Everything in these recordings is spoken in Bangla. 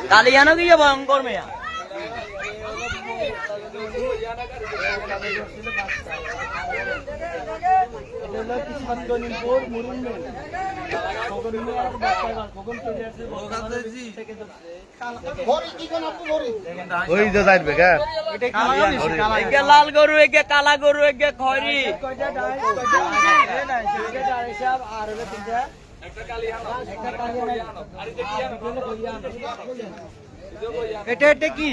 কালিয়ানো কি ভয়ঙ্কর মেয়া লাল গরু একে কালা গরু একে খয়রি এটা এটা কি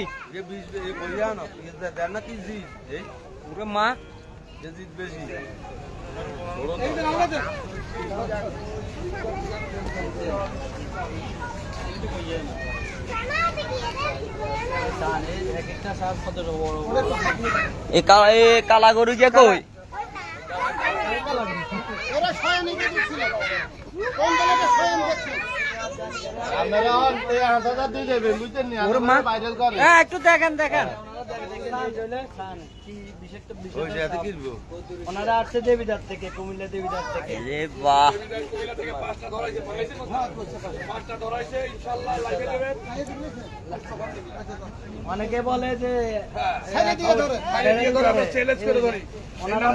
মা কালা গরু কে কই একটু দেখেন দেখেন ওনারা আসছে দেবীদার থেকে কুমিল্লা দেবীদার থেকে অনেকে বলে যে ওনারা